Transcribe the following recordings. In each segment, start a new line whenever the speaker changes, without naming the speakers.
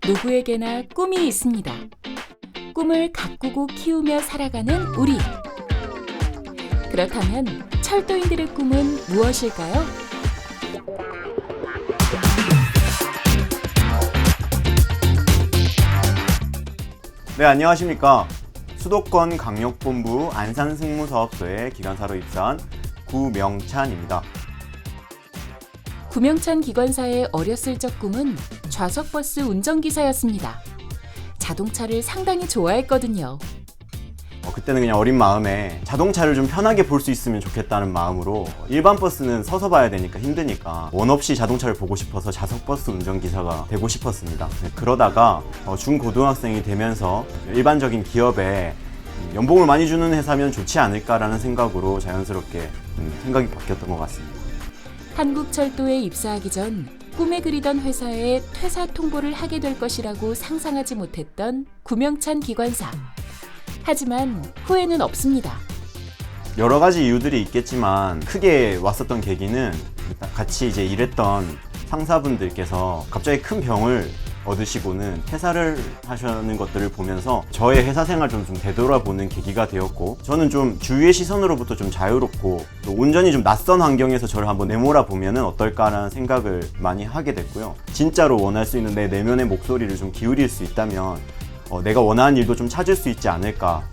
누구에게나 꿈이 있습니다. 꿈을 가꾸고 키우며 살아가는 우리. 그렇다면 철도인들의 꿈은 무엇일까요?
네, 안녕하십니까. 수도권 강력본부 안산승무사업소에 기관사로 입사한 구명찬입니다.
구명찬 기관사의 어렸을 적 꿈은 좌석버스 운전기사였습니다. 자동차를 상당히 좋아했거든요.
그때는 그냥 어린 마음에 자동차를 좀 편하게 볼 수 있으면 좋겠다는 마음으로 일반 버스는 서서 봐야 되니까 힘드니까 원 없이 자동차를 보고 싶어서 좌석버스 운전기사가 되고 싶었습니다. 그러다가 중고등학생이 되면서 일반적인 기업에 연봉을 많이 주는 회사면 좋지 않을까라는 생각으로 자연스럽게 생각이 바뀌었던 것 같습니다.
한국철도에 입사하기 전 꿈에 그리던 회사에 퇴사 통보를 하게 될 것이라고 상상하지 못했던 구명찬 기관사. 하지만 후회는 없습니다.
여러 가지 이유들이 있겠지만 크게 왔었던 계기는 같이 이제 일했던 상사분들께서 갑자기 큰 병을 얻으시고는 퇴사를 하시는 것들을 보면서 저의 회사 생활 좀 되돌아보는 계기가 되었고, 저는 좀 주위의 시선으로부터 좀 자유롭고 또 온전히 좀 낯선 환경에서 저를 한번 내몰아 보면은 어떨까라는 생각을 많이 하게 됐고요. 진짜로 원할 수 있는 내 내면의 목소리를 좀 기울일 수 있다면 내가 원하는 일도 좀 찾을 수 있지 않을까.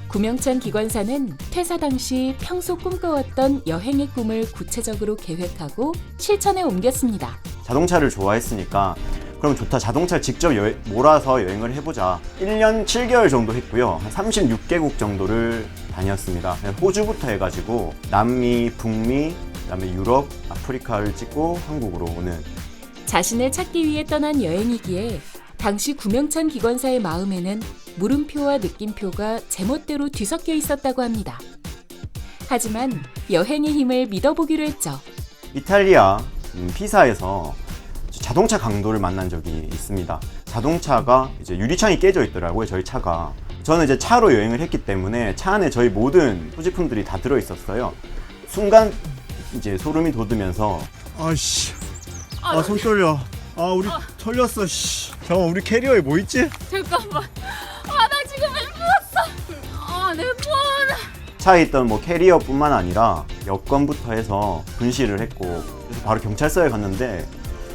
구명찬 기관사는 퇴사 당시 평소 꿈꿔왔던 여행의 꿈을 구체적으로 계획하고 실천에 옮겼습니다.
자동차를 좋아했으니까 그럼 좋다, 자동차를 직접 몰아서 여행을 해보자. 1년 7개월 정도 했고요. 한 36개국 정도를 다녔습니다. 호주부터 해가지고 남미, 북미, 그다음에 유럽, 아프리카를 찍고 한국으로 오는. 자신을
찾기 위해 떠난 여행이기에 당시 구명찬 기관사의 마음에는 물음표와 느낌표가 제멋대로 뒤섞여 있었다고 합니다. 하지만 여행의 힘을 믿어보기로 했죠.
이탈리아 피사에서 자동차 강도를 만난 적이 있습니다. 자동차가 이제 유리창이 깨져 있더라고요, 저희 차가. 저는 이제 차로 여행을 했기 때문에 차 안에 저희 모든 소지품들이 다 들어 있었어요. 순간 이제 소름이 돋으면서
아씨, 손 떨려. 우리 털렸어. 씨. 잠깐만, 우리 캐리어에 뭐 있지?
잠깐만. 나 지금 멘붕 왔어. 내 폰.
차에 있던 캐리어뿐만 아니라 여권부터 해서 분실을 했고, 그래서 바로 경찰서에 갔는데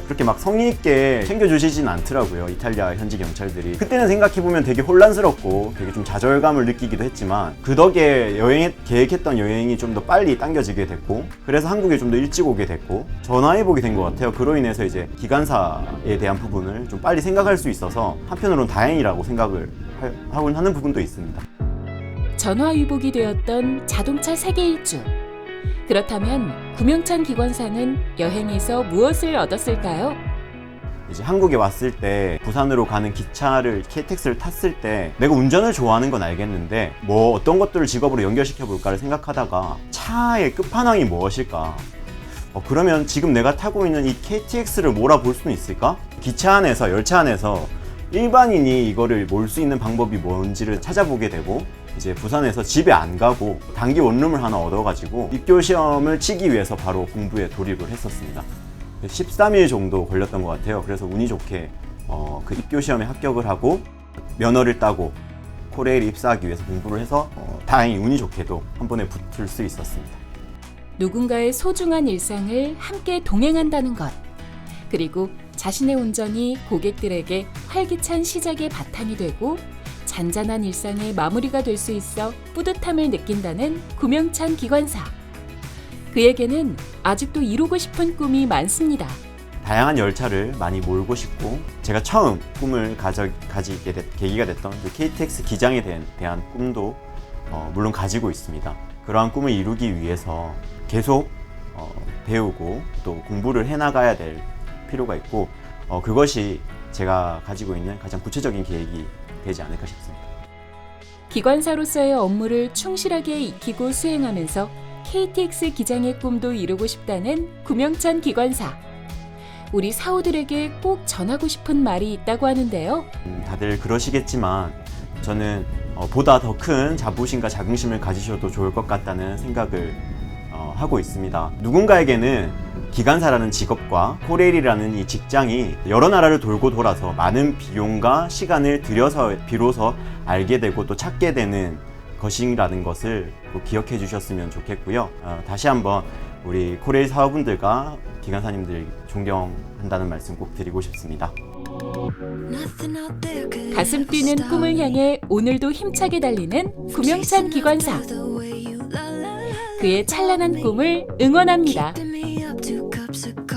그렇게 막 성의 있게 챙겨주시진 않더라고요, 이탈리아 현지 경찰들이. 그때는 생각해보면 되게 혼란스럽고 되게 좀 좌절감을 느끼기도 했지만, 그 덕에 계획했던 여행이 좀 더 빨리 당겨지게 됐고, 그래서 한국에 좀 더 일찍 오게 됐고 전화해보게 된 것 같아요. 그로 인해서 이제 기관사에 대한 부분을 좀 빨리 생각할 수 있어서 한편으로는 다행이라고 생각을 하곤 하는 부분도 있습니다.
전화위복이 되었던 자동차 세계 일주. 그렇다면 구명찬 기관사는 여행에서 무엇을 얻었을까요?
이제 한국에 왔을 때 부산으로 가는 기차를 KTX를 탔을 때 내가 운전을 좋아하는 건 알겠는데 어떤 것들을 직업으로 연결시켜 볼까를 생각하다가 차의 끝판왕이 무엇일까? 그러면 지금 내가 타고 있는 이 KTX를 몰아볼 수는 있을까? 기차 안에서, 열차 안에서 일반인이 이거를 몰 수 있는 방법이 뭔지를 찾아보게 되고, 이제 부산에서 집에 안 가고 단기 원룸을 하나 얻어가지고 입교 시험을 치기 위해서 바로 공부에 돌입을 했었습니다. 13일 정도 걸렸던 것 같아요. 그래서 운이 좋게 그 입교 시험에 합격을 하고 면허를 따고 코레일에 입사하기 위해서 공부를 해서 다행히 운이 좋게도 한 번에 붙을 수 있었습니다.
누군가의 소중한 일상을 함께 동행한다는 것, 그리고 자신의 운전이 고객들에게 활기찬 시작의 바탕이 되고 잔잔한 일상의 마무리가 될 수 있어 뿌듯함을 느낀다는 구명찬 기관사. 그에게는 아직도 이루고 싶은 꿈이 많습니다.
다양한 열차를 많이 몰고 싶고, 제가 처음 꿈을 가지게 계기가 됐던 그 KTX 기장에 대한 꿈도 물론 가지고 있습니다. 그러한 꿈을 이루기 위해서 계속 배우고 또 공부를 해나가야 될 필요가 있고, 그것이 제가 가지고 있는 가장 구체적인 계획이 되지 않을까 싶습니다.
기관사로서의 업무를 충실하게 익히고 수행하면서 KTX 기장의 꿈도 이루고 싶다는 구명찬 기관사. 우리 사우들에게 꼭 전하고 싶은 말이 있다고 하는데요.
다들 그러시겠지만 저는 보다 더 큰 자부심과 자긍심을 가지셔도 좋을 것 같다는 생각을 하고 있습니다. 누군가에게는 기관사라는 직업과 코레일이라는 이 직장이 여러 나라를 돌고 돌아서 많은 비용과 시간을 들여서 비로소 알게 되고 또 찾게 되는 것이라는 것을 꼭 기억해 주셨으면 좋겠고요. 다시 한번 우리 코레일 사원분들과 기관사님들 존경한다는 말씀 꼭 드리고 싶습니다.
가슴 뛰는 꿈을 향해 오늘도 힘차게 달리는 구명찬 기관사. 그의 찬란한 꿈을 응원합니다.
Keeping me up 2 cups of coffee.